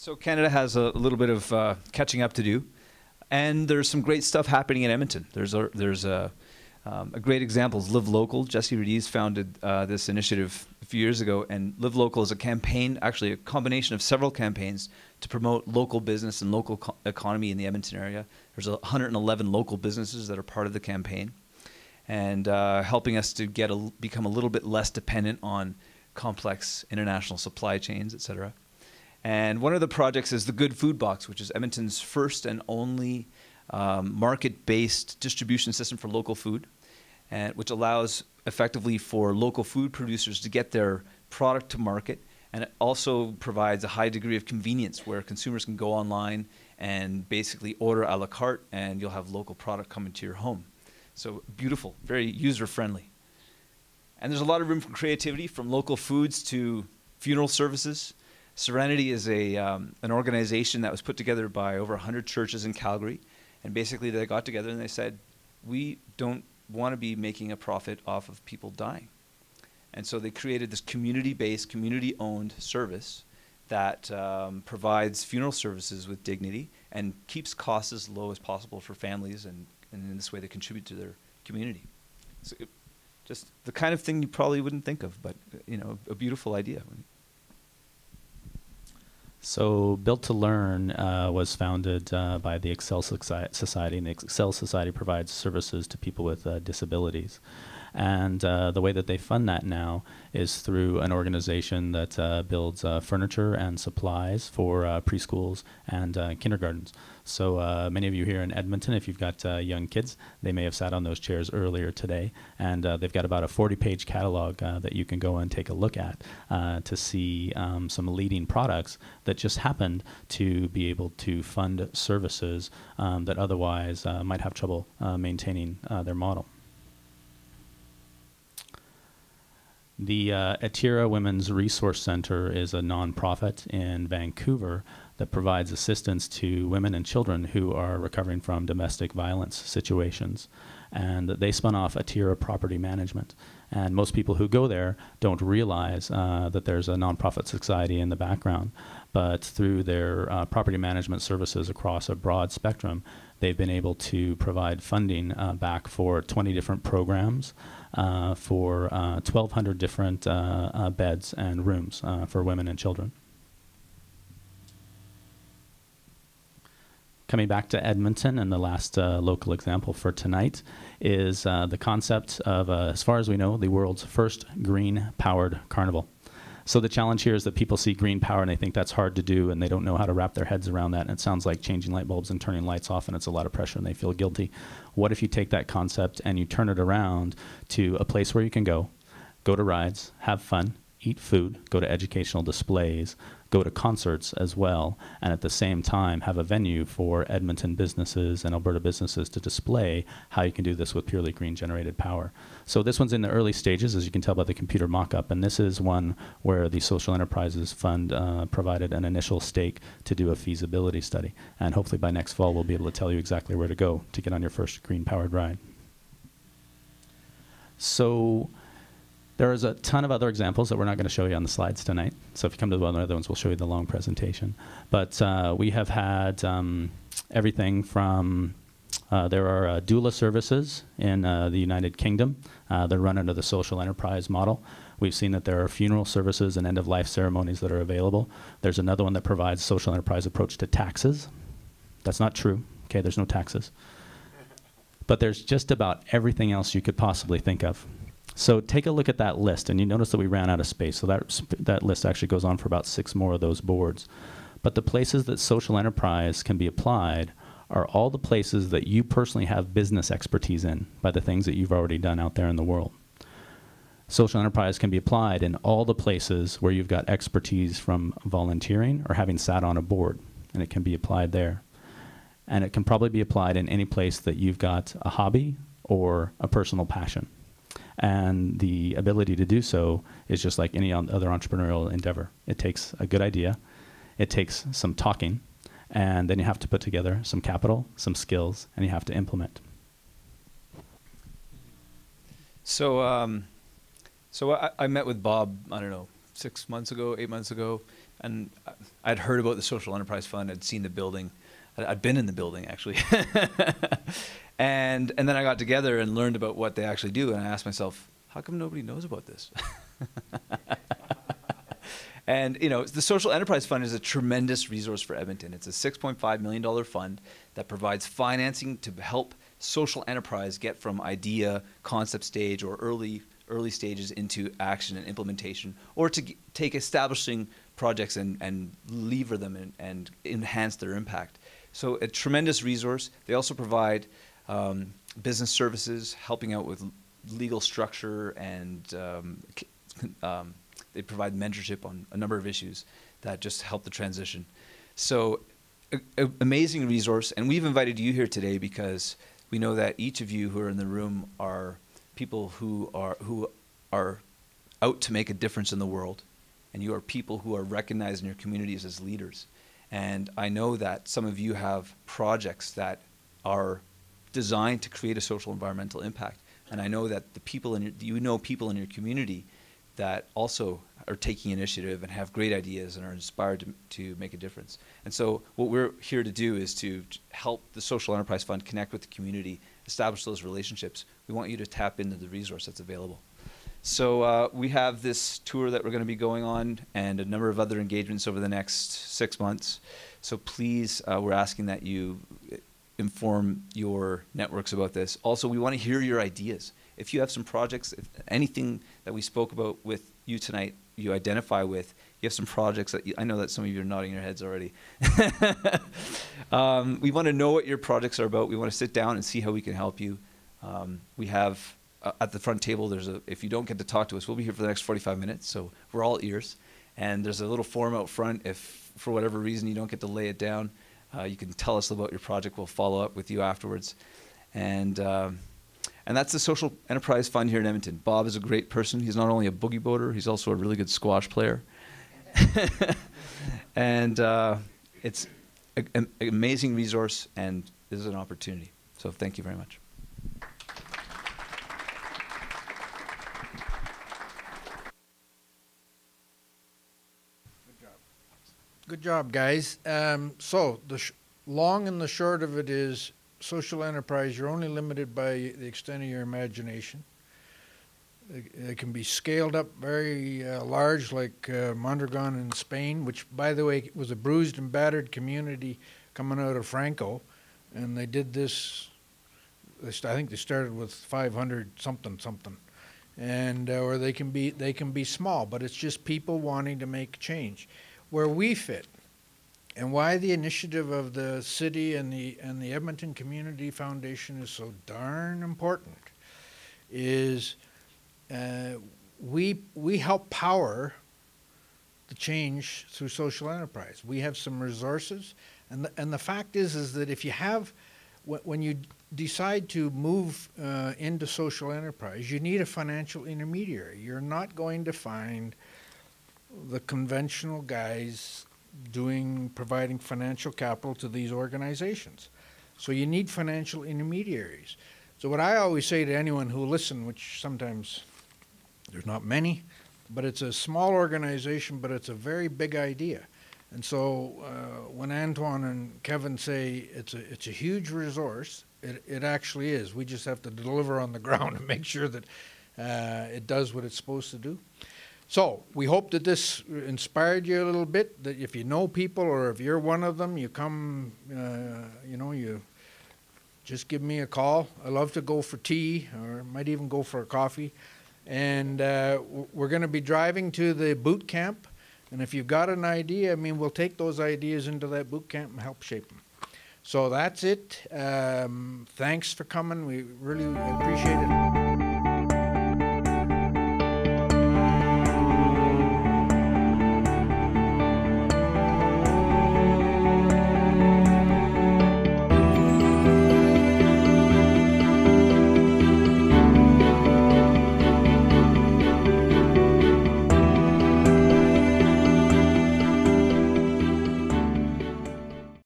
So Canada has a little bit of catching up to do, and there's some great stuff happening in Edmonton. There's a great example is Live Local. Jesse Rediz founded this initiative a few years ago, and Live Local is a campaign, actually a combination of several campaigns to promote local business and local economy in the Edmonton area. There's 111 local businesses that are part of the campaign, and helping us to become a little bit less dependent on complex international supply chains, et cetera. And one of the projects is the Good Food Box, which is Edmonton's first and only market-based distribution system for local food, and which allows effectively for local food producers to get their product to market. And it also provides a high degree of convenience where consumers can go online and basically order a la carte, and you'll have local product coming to your home. So beautiful, very user-friendly. And there's a lot of room for creativity, from local foods to funeral services. Serenity is an organization that was put together by over 100 churches in Calgary. And basically they got together and they said, we don't want to be making a profit off of people dying. And so they created this community-based, community-owned service that provides funeral services with dignity and keeps costs as low as possible for families, and in this way they contribute to their community. So just the kind of thing you probably wouldn't think of, but you know, a beautiful idea. So Built to Learn was founded by the Excel Society, and the Excel Society provides services to people with disabilities. And the way that they fund that now is through an organization that builds furniture and supplies for preschools and kindergartens. So many of you here in Edmonton, if you've got young kids, they may have sat on those chairs earlier today, and they've got about a 40-page catalog that you can go and take a look at to see some leading products that just happened to be able to fund services that otherwise might have trouble maintaining their model. The Atira Women's Resource Center is a nonprofit in Vancouver that provides assistance to women and children who are recovering from domestic violence situations. And they spun off Atira Property Management. And most people who go there don't realize that there's a nonprofit society in the background. But through their property management services across a broad spectrum, they've been able to provide funding back for 20 different programs, for 1,200 different beds and rooms for women and children. Coming back to Edmonton, and the last local example for tonight is the concept of, as far as we know, the world's first green-powered carnival. So the challenge here is that people see green power and they think that's hard to do, and they don't know how to wrap their heads around that, and it sounds like changing light bulbs and turning lights off, and it's a lot of pressure and they feel guilty. What if you take that concept and you turn it around to a place where you can go to rides, have fun, eat food, go to educational displays, go to concerts as well, and at the same time have a venue for Edmonton businesses and Alberta businesses to display how you can do this with purely green generated power. So this one's in the early stages, as you can tell by the computer mock-up, and this is one where the Social Enterprises Fund provided an initial stake to do a feasibility study. And hopefully by next fall we'll be able to tell you exactly where to go to get on your first green-powered ride. So there is a ton of other examples that we're not going to show you on the slides tonight. So if you come to one of the other ones, we'll show you the long presentation. But we have had everything from, there are doula services in the United Kingdom. They're run under the social enterprise model. We've seen that there are funeral services and end-of-life ceremonies that are available. There's another one that provides social enterprise approach to taxes. That's not true. Okay, there's no taxes. But there's just about everything else you could possibly think of. So take a look at that list, and you notice that we ran out of space. So that list actually goes on for about 6 more of those boards. But the places that social enterprise can be applied are all the places that you personally have business expertise in by the things that you've already done out there in the world. Social enterprise can be applied in all the places where you've got expertise from volunteering or having sat on a board, and it can be applied there. And it can probably be applied in any place that you've got a hobby or a personal passion. And the ability to do so is just like any other entrepreneurial endeavor. It takes a good idea, it takes some talking, and then you have to put together some capital, some skills, and you have to implement. So, I met with Bob, I don't know, 6 months ago, 8 months ago, and I'd heard about the Social Enterprise Fund. I'd seen the building. I'd been in the building, actually. and then I got together and learned about what they actually do. And I asked myself, how come nobody knows about this? And, you know, the Social Enterprise Fund is a tremendous resource for Edmonton. It's a $6.5 million fund that provides financing to help social enterprise get from idea, concept stage, or early stages into action and implementation, or to take establishing projects and lever them and enhance their impact. So a tremendous resource. They also provide business services, helping out with legal structure, and they provide mentorship on a number of issues that just help the transition. So amazing resource. And we've invited you here today because we know that each of you who are in the room are people who are out to make a difference in the world. And you are people who are recognized in your communities as leaders. And I know that some of you have projects that are designed to create a social environmental impact. And I know that the people people in your community that also are taking initiative and have great ideas and are inspired to make a difference. And so what we're here to do is to help the Social Enterprise Fund connect with the community, establish those relationships. We want you to tap into the resource that's available. So we have this tour that we're going to be going on and a number of other engagements over the next 6 months. So please, we're asking that you inform your networks about this. Also, we want to hear your ideas. If you have some projects, if anything that we spoke about with you tonight, you identify with, you have some projects that I know that some of you are nodding your heads already. We want to know what your projects are about. We want to sit down and see how we can help you. We have at the front table, if you don't get to talk to us, we'll be here for the next 45 minutes, so we're all ears. And there's a little form out front. If for whatever reason you don't get to lay it down, you can tell us about your project. We'll follow up with you afterwards. And that's the Social Enterprise Fund here in Edmonton. Bob is a great person. He's not only a boogie boarder, he's also a really good squash player. And it's an amazing resource, and this is an opportunity. So thank you very much. Good job, guys. So the long and the short of it is, social enterprise, you're only limited by the extent of your imagination. It can be scaled up very large, like Mondragon in Spain, which, by the way, was a bruised and battered community coming out of Franco. And they did this, I think they started with 500 something. And or they can be small, but it's just people wanting to make change. Where we fit, and why the initiative of the city and the Edmonton Community Foundation is so darn important, is we help power the change through social enterprise. We have some resources, and the fact is that if you have, when you decide to move into social enterprise, you need a financial intermediary. You're not going to find the conventional guys providing financial capital to these organizations. So you need financial intermediaries. So what I always say to anyone who listen, which sometimes there's not many, but it's a small organization, but it's a very big idea. And so when Antoine and Kevin say it's a huge resource, it actually is. We just have to deliver on the ground and make sure that it does what it's supposed to do. So we hope that this inspired you a little bit, that if you know people or if you're one of them, you come, you just give me a call. I love to go for tea, or might even go for a coffee. And we're going to be driving to the boot camp. And if you've got an idea, we'll take those ideas into that boot camp and help shape them. So that's it. Thanks for coming. We really appreciate it.